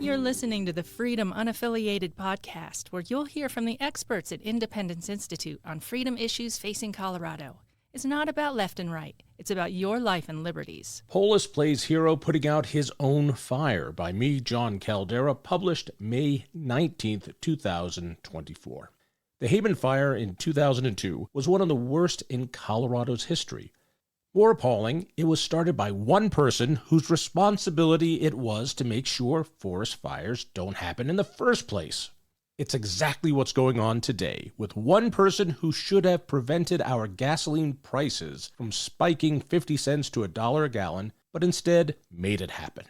You're listening to the Freedom Unaffiliated podcast, where you'll hear from the experts at Independence Institute on freedom issues facing Colorado. It's not about left and right. It's about your life and liberties. Polis plays hero putting out his own fire by me, Jon Caldara, published May 19th, 2024. The Haven Fire in 2002 was one of the worst in Colorado's history. More appalling, it was started by one person whose responsibility it was to make sure forest fires don't happen in the first place. It's exactly what's going on today, with one person who should have prevented our gasoline prices from spiking 50 cents to $1 a gallon, but instead made it happen.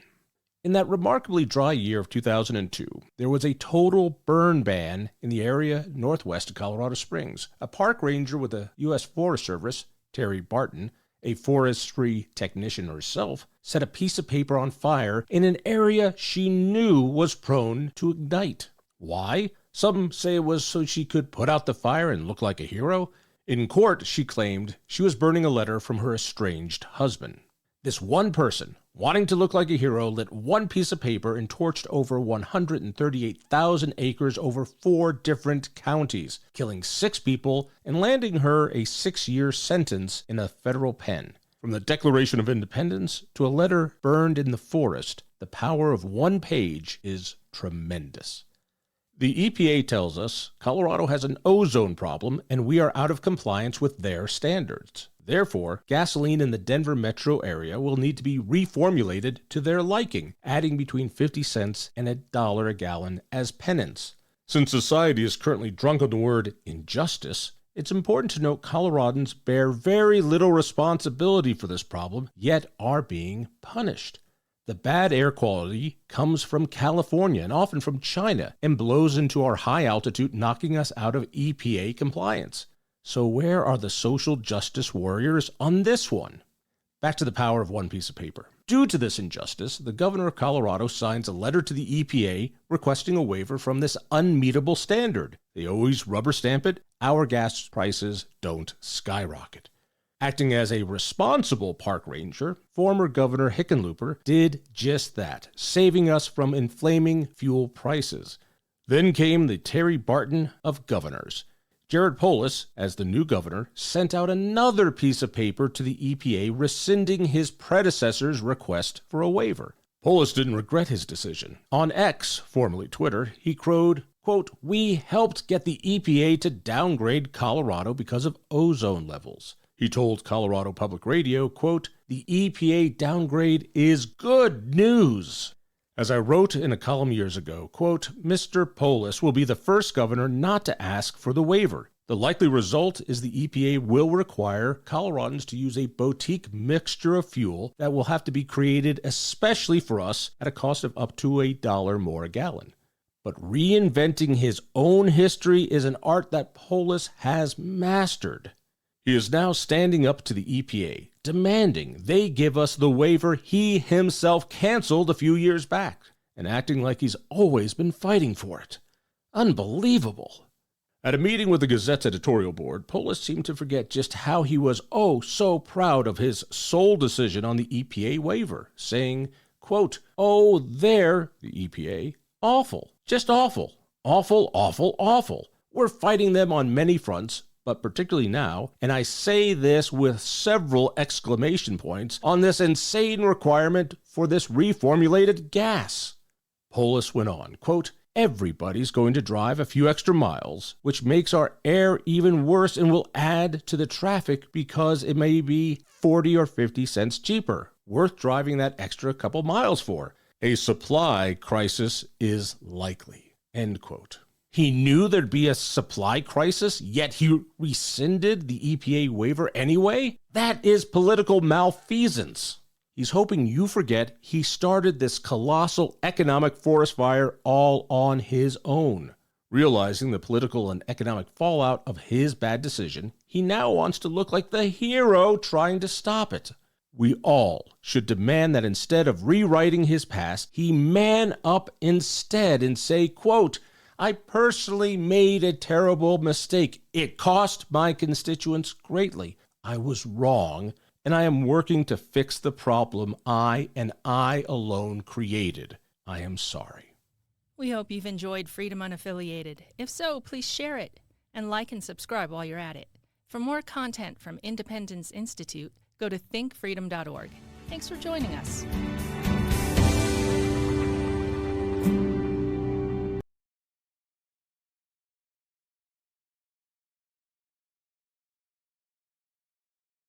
In that remarkably dry year of 2002, there was a total burn ban in the area northwest of Colorado Springs. A park ranger with the U.S. Forest Service, Terry Barton, a forestry technician herself, set a piece of paper on fire in an area she knew was prone to ignite. Why? Some say it was so she could put out the fire and look like a hero. In court, she claimed she was burning a letter from her estranged husband. This one person, wanting to look like a hero, lit one piece of paper and torched over 138,000 acres over 4 different counties, killing 6 people and landing her a 6-year sentence in a federal pen. From the Declaration of Independence to a letter burned in the forest, the power of one page is tremendous. The EPA tells us Colorado has an ozone problem and we are out of compliance with their standards. Therefore, gasoline in the Denver metro area will need to be reformulated to their liking, adding between 50 cents and $1 a gallon as penance. Since society is currently drunk on the word injustice, it's important to note Coloradans bear very little responsibility for this problem, yet are being punished. The bad air quality comes from California and often from China and blows into our high altitude, knocking us out of EPA compliance. So where are the social justice warriors on this one? Back to the power of one piece of paper. Due to this injustice, the governor of Colorado signs a letter to the EPA requesting a waiver from this unmeetable standard. They always rubber stamp it. Our gas prices don't skyrocket. Acting as a responsible park ranger, former Governor Hickenlooper did just that, saving us from inflaming fuel prices. Then came the Terry Barton of governors. Jared Polis, as the new governor, sent out another piece of paper to the EPA rescinding his predecessor's request for a waiver. Polis didn't regret his decision. On X, formerly Twitter, he crowed, quote, "We helped get the EPA to downgrade Colorado because of ozone levels." He told Colorado Public Radio, quote, "The EPA downgrade is good news." As I wrote in a column years ago, quote, "Mr. Polis will be the first governor not to ask for the waiver. The likely result is the EPA will require Coloradans to use a boutique mixture of fuel that will have to be created especially for us at a cost of up to $1 more a gallon." But reinventing his own history is an art that Polis has mastered. He is now standing up to the EPA, demanding they give us the waiver he himself canceled a few years back, and acting like he's always been fighting for it. Unbelievable. At a meeting with the Gazette's editorial board, Polis seemed to forget just how he was so proud of his sole decision on the EPA waiver, saying, quote, "Oh, they're, the EPA, awful, just awful, awful, awful, awful. We're fighting them on many fronts, but particularly now, and I say this with several exclamation points, on this insane requirement for this reformulated gas." Polis went on, quote, "Everybody's going to drive a few extra miles, which makes our air even worse and will add to the traffic because it may be 40 or 50 cents cheaper, worth driving that extra couple miles for. A supply crisis is likely," end quote. He knew there'd be a supply crisis, yet he rescinded the EPA waiver anyway? That is political malfeasance. He's hoping you forget he started this colossal economic forest fire all on his own. Realizing the political and economic fallout of his bad decision, he now wants to look like the hero trying to stop it. We all should demand that instead of rewriting his past, he man up instead and say, quote, "I personally made a terrible mistake. It cost my constituents greatly. I was wrong, and I am working to fix the problem I and I alone created. I am sorry." We hope you've enjoyed Freedom Unaffiliated. If so, please share it and like and subscribe while you're at it. For more content from Independence Institute, go to thinkfreedom.org. Thanks for joining us.